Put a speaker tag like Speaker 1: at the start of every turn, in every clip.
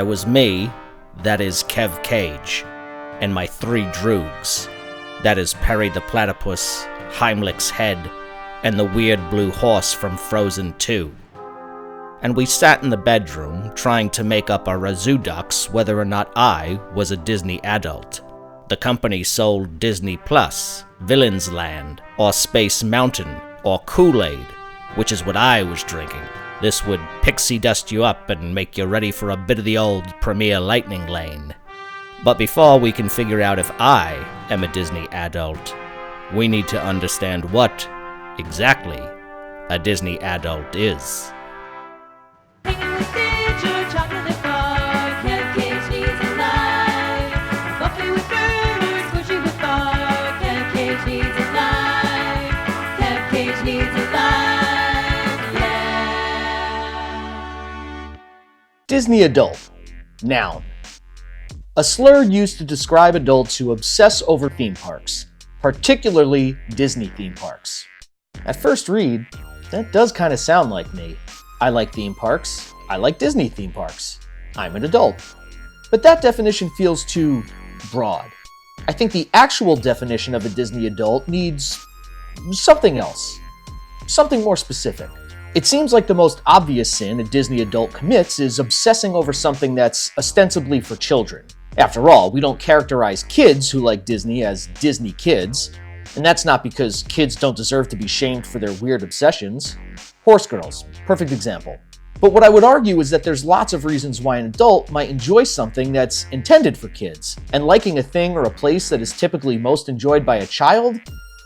Speaker 1: there was me, that is Kev Cage, and my 3 droogs, that is Perry the Platypus, Heimlich's Head, and the weird blue horse from Frozen 2. And we sat in the bedroom trying to make up our razoo ducks whether or not I was a Disney adult. The company sold Disney Plus, Villains Land, or Space Mountain, or Kool-Aid, which is what I was drinking. This would pixie dust you up and make you ready for a bit of the old Premier Lightning Lane. But before we can figure out if I am a Disney adult, we need to understand what, exactly, a Disney adult is.
Speaker 2: Disney adult. Noun. A slur used to describe adults who obsess over theme parks, particularly Disney theme parks. At first read, that does kind of sound like me. I like theme parks. I like Disney theme parks. I'm an adult. But that definition feels too broad. I think the actual definition of a Disney adult needs something else. Something more specific. It seems like the most obvious sin a Disney adult commits is obsessing over something that's ostensibly for children. After all, we don't characterize kids who like Disney as Disney kids, and that's not because kids don't deserve to be shamed for their weird obsessions. Horse Girls, perfect example. But what I would argue is that there's lots of reasons why an adult might enjoy something that's intended for kids, and liking a thing or a place that is typically most enjoyed by a child,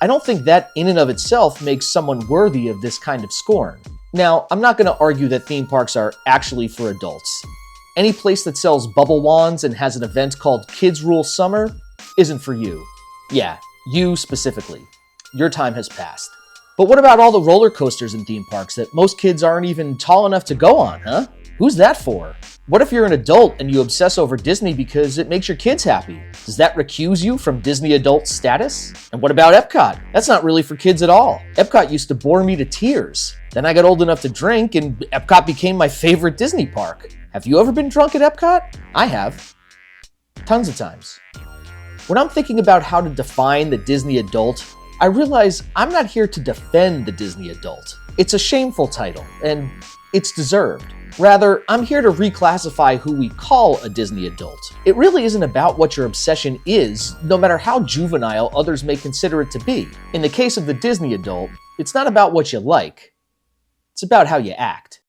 Speaker 2: I don't think that in and of itself makes someone worthy of this kind of scorn. Now, I'm not going to argue that theme parks are actually for adults. Any place that sells bubble wands and has an event called Kids Rule Summer isn't for you. Yeah, you specifically. Your time has passed. But what about all the roller coasters in theme parks that most kids aren't even tall enough to go on, huh? Who's that for? What if you're an adult and you obsess over Disney because it makes your kids happy? Does that recuse you from Disney adult status? And what about Epcot? That's not really for kids at all. Epcot used to bore me to tears. Then I got old enough to drink and Epcot became my favorite Disney park. Have you ever been drunk at Epcot? I have. Tons of times. When I'm thinking about how to define the Disney adult, I realize I'm not here to defend the Disney adult. It's a shameful title, and it's deserved. Rather, I'm here to reclassify who we call a Disney adult. It really isn't about what your obsession is, no matter how juvenile others may consider it to be. In the case of the Disney adult, it's not about what you like. It's about how you act.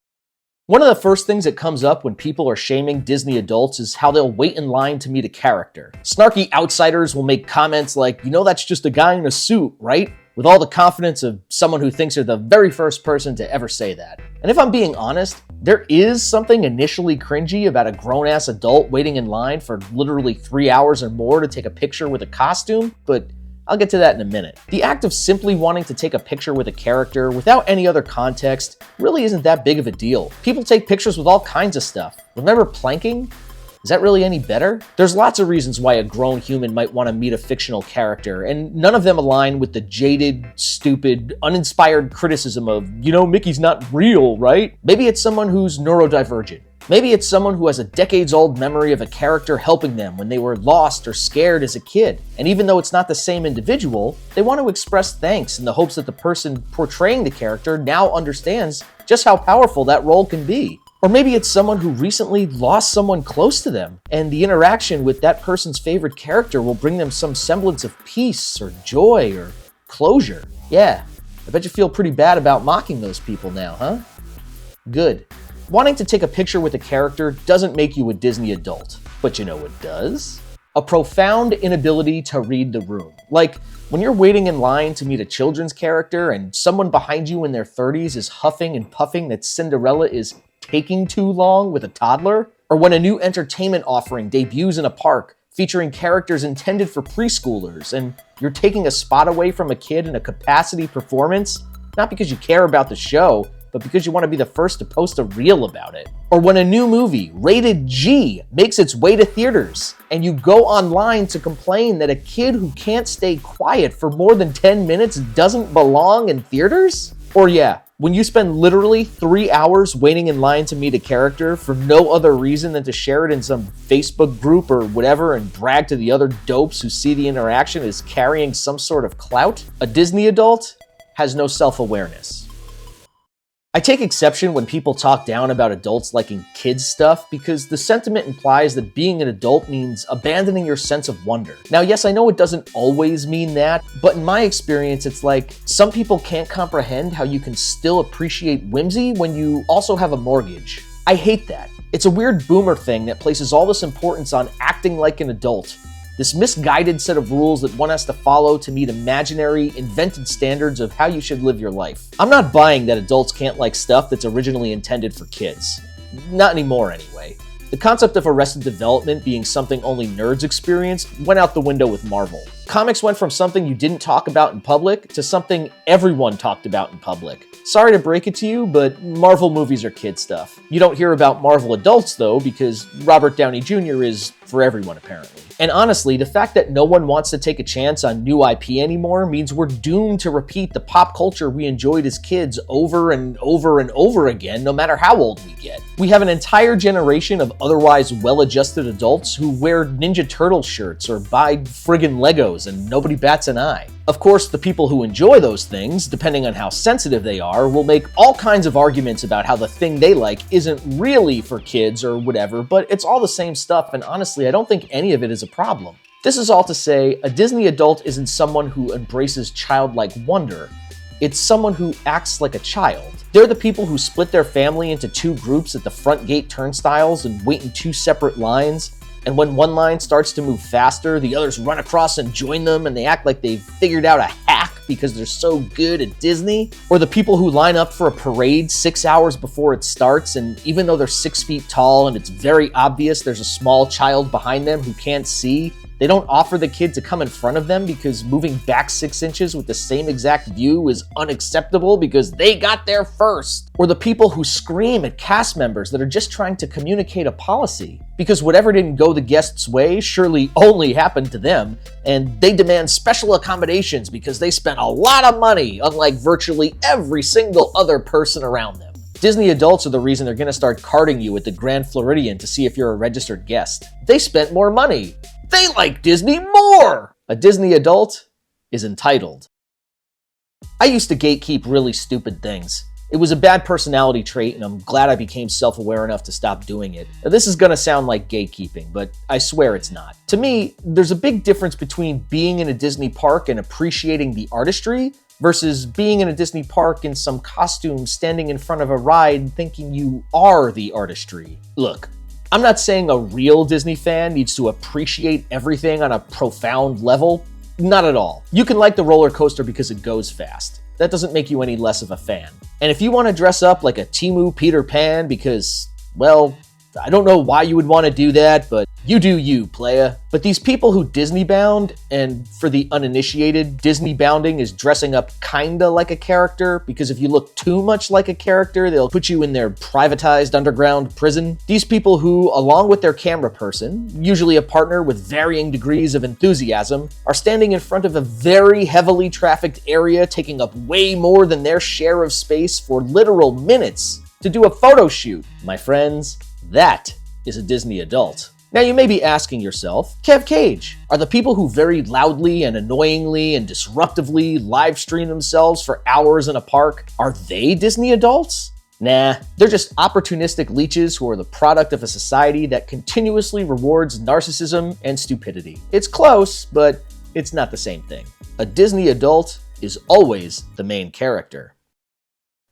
Speaker 2: One of the first things that comes up when people are shaming Disney adults is how they'll wait in line to meet a character. Snarky outsiders will make comments like, you know that's just a guy in a suit, right? With all the confidence of someone who thinks they're the very first person to ever say that. And if I'm being honest, there is something initially cringy about a grown-ass adult waiting in line for literally 3 hours or more to take a picture with a costume, but I'll get to that in a minute. The act of simply wanting to take a picture with a character without any other context really isn't that big of a deal. People take pictures with all kinds of stuff. Remember planking? Is that really any better? There's lots of reasons why a grown human might want to meet a fictional character, and none of them align with the jaded, stupid, uninspired criticism of, you know, Mickey's not real, right? Maybe it's someone who's neurodivergent. Maybe it's someone who has a decades-old memory of a character helping them when they were lost or scared as a kid. And even though it's not the same individual, they want to express thanks in the hopes that the person portraying the character now understands just how powerful that role can be. Or maybe it's someone who recently lost someone close to them, and the interaction with that person's favorite character will bring them some semblance of peace or joy or closure. Yeah, I bet you feel pretty bad about mocking those people now, huh? Good. Wanting to take a picture with a character doesn't make you a Disney adult. But you know what does? A profound inability to read the room. Like when you're waiting in line to meet a children's character and someone behind you in their 30s is huffing and puffing that Cinderella is taking too long with a toddler, or when a new entertainment offering debuts in a park featuring characters intended for preschoolers and you're taking a spot away from a kid in a capacity performance, not because you care about the show, but because you want to be the first to post a reel about it. Or when a new movie, rated G, makes its way to theaters, and you go online to complain that a kid who can't stay quiet for more than 10 minutes doesn't belong in theaters? Or yeah, When you spend literally 3 hours waiting in line to meet a character for no other reason than to share it in some Facebook group or whatever and brag to the other dopes who see the interaction as carrying some sort of clout, a Disney adult has no self-awareness. I take exception when people talk down about adults liking kids stuff because the sentiment implies that being an adult means abandoning your sense of wonder. Now, yes, I know it doesn't always mean that, but in my experience, it's like some people can't comprehend how you can still appreciate whimsy when you also have a mortgage. I hate that. It's a weird boomer thing that places all this importance on acting like an adult. This misguided set of rules that one has to follow to meet imaginary, invented standards of how you should live your life. I'm not buying that adults can't like stuff that's originally intended for kids. Not anymore, anyway. The concept of Arrested Development being something only nerds experienced went out the window with Marvel. Comics went from something you didn't talk about in public to something everyone talked about in public. Sorry to break it to you, but Marvel movies are kid stuff. You don't hear about Marvel adults, though, because Robert Downey Jr. is for everyone, apparently. And honestly, the fact that no one wants to take a chance on new IP anymore means we're doomed to repeat the pop culture we enjoyed as kids over and over and over again, no matter how old we get. We have an entire generation of otherwise well-adjusted adults who wear Ninja Turtle shirts or buy friggin' Legos and nobody bats an eye. Of course, the people who enjoy those things, depending on how sensitive they are, will make all kinds of arguments about how the thing they like isn't really for kids or whatever, but it's all the same stuff, and honestly, I don't think any of it is a problem. This is all to say, a Disney adult isn't someone who embraces childlike wonder. It's someone who acts like a child. They're the people who split their family into 2 groups at the front gate turnstiles and wait in 2 separate lines. And when one line starts to move faster, the others run across and join them, and they act like they've figured out a hack because they're so good at Disney. Or the people who line up for a parade 6 hours before it starts, and even though they're 6 feet tall and it's very obvious there's a small child behind them who can't see, they don't offer the kid to come in front of them because moving back 6 inches with the same exact view is unacceptable because they got there first. Or the people who scream at cast members that are just trying to communicate a policy because whatever didn't go the guest's way surely only happened to them, and they demand special accommodations because they spent a lot of money, unlike virtually every single other person around them. Disney adults are the reason they're going to start carding you at the Grand Floridian to see if you're a registered guest. They spent more money. They like Disney more! A Disney adult is entitled. I used to gatekeep really stupid things. It was a bad personality trait, and I'm glad I became self-aware enough to stop doing it. Now, this is gonna sound like gatekeeping, but I swear it's not. To me, there's a big difference between being in a Disney park and appreciating the artistry versus being in a Disney park in some costume standing in front of a ride thinking you are the artistry. Look, I'm not saying a real Disney fan needs to appreciate everything on a profound level. Not at all. You can like the roller coaster because it goes fast. That doesn't make you any less of a fan. And if you want to dress up like a Temu Peter Pan because, well, I don't know why you would want to do that, but you do you, playa. But these people who Disney bound, and for the uninitiated, Disney bounding is dressing up kinda like a character, because if you look too much like a character, they'll put you in their privatized underground prison. These people who, along with their camera person, usually a partner with varying degrees of enthusiasm, are standing in front of a very heavily trafficked area, taking up way more than their share of space for literal minutes to do a photo shoot. My friends, that is a Disney adult. Now you may be asking yourself, Kev Cage, are the people who very loudly and annoyingly and disruptively live stream themselves for hours in a park, are they Disney adults? Nah, they're just opportunistic leeches who are the product of a society that continuously rewards narcissism and stupidity. It's close, but it's not the same thing. A Disney adult is always the main character.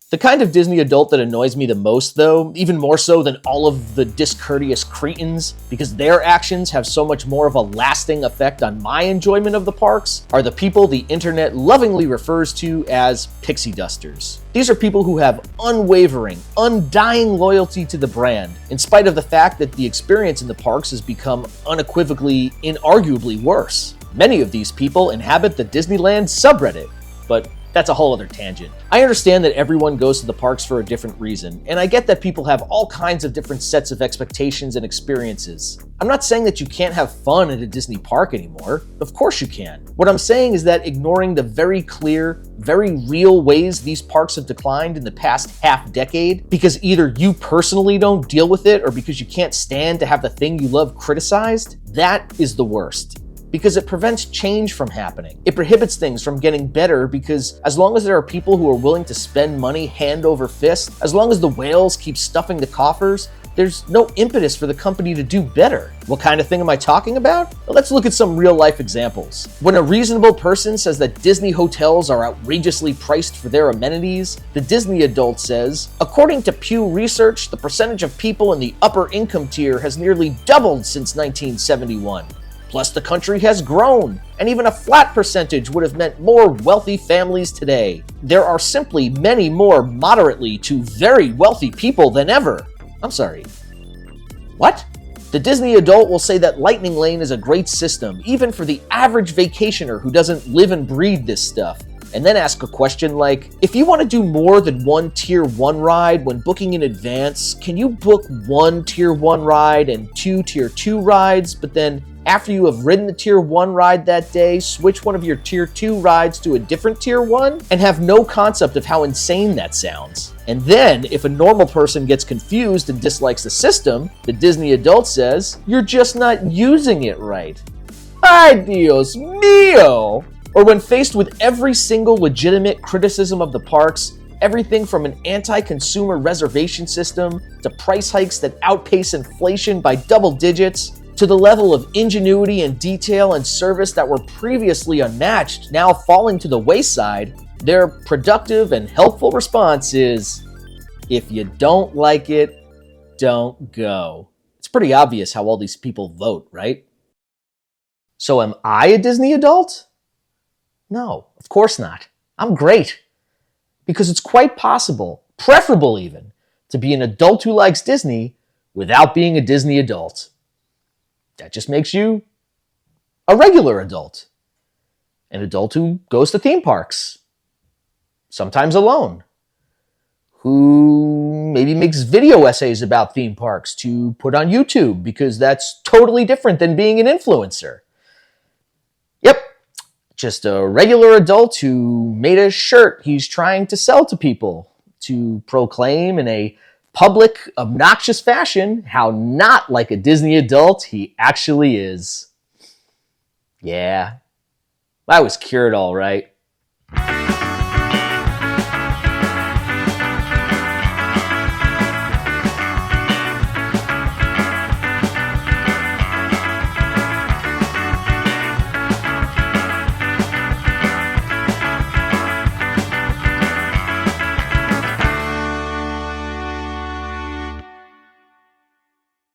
Speaker 2: The kind of Disney adult that annoys me the most, though, even more so than all of the discourteous cretins, because their actions have so much more of a lasting effect on my enjoyment of the parks, are the people the internet lovingly refers to as pixie dusters. These are people who have unwavering, undying loyalty to the brand, in spite of the fact that the experience in the parks has become unequivocally, inarguably worse. Many of these people inhabit the Disneyland subreddit, but that's a whole other tangent. I understand that everyone goes to the parks for a different reason, and I get that people have all kinds of different sets of expectations and experiences. I'm not saying that you can't have fun at a Disney park anymore. Of course you can. What I'm saying is that ignoring the very clear, very real ways these parks have declined in the past half decade, because either you personally don't deal with it or because you can't stand to have the thing you love criticized, that is the worst. Because it prevents change from happening. It prohibits things from getting better because as long as there are people who are willing to spend money hand over fist, as long as the whales keep stuffing the coffers, there's no impetus for the company to do better. What kind of thing am I talking about? Well, let's look at some real life examples. When a reasonable person says that Disney hotels are outrageously priced for their amenities, the Disney adult says, according to Pew Research, the percentage of people in the upper income tier has nearly doubled since 1971. Plus, the country has grown, and even a flat percentage would have meant more wealthy families today. There are simply many more moderately to very wealthy people than ever. I'm sorry. What? The Disney adult will say that Lightning Lane is a great system, even for the average vacationer who doesn't live and breathe this stuff. And then ask a question like, if you want to do more than one Tier 1 ride when booking in advance, can you book one Tier 1 ride and two Tier 2 rides, but then after you have ridden the Tier 1 ride that day, switch one of your Tier 2 rides to a different Tier 1 and have no concept of how insane that sounds? And then, if a normal person gets confused and dislikes the system, the Disney adult says, you're just not using it right. Ay Dios mío! Or when faced with every single legitimate criticism of the parks, everything from an anti-consumer reservation system to price hikes that outpace inflation by double digits, to the level of ingenuity and detail and service that were previously unmatched, now falling to the wayside, their productive and helpful response is, if you don't like it, don't go. It's pretty obvious how all these people vote, right? So am I a Disney adult? No, of course not. I'm great. Because it's quite possible, preferable even, to be an adult who likes Disney without being a Disney adult. That just makes you a regular adult. An adult who goes to theme parks, sometimes alone, who maybe makes video essays about theme parks to put on YouTube because that's totally different than being an influencer. Yep, just a regular adult who made a shirt he's trying to sell to people to proclaim in a public, obnoxious fashion how not like a Disney adult he actually is. Yeah, I was cured all right.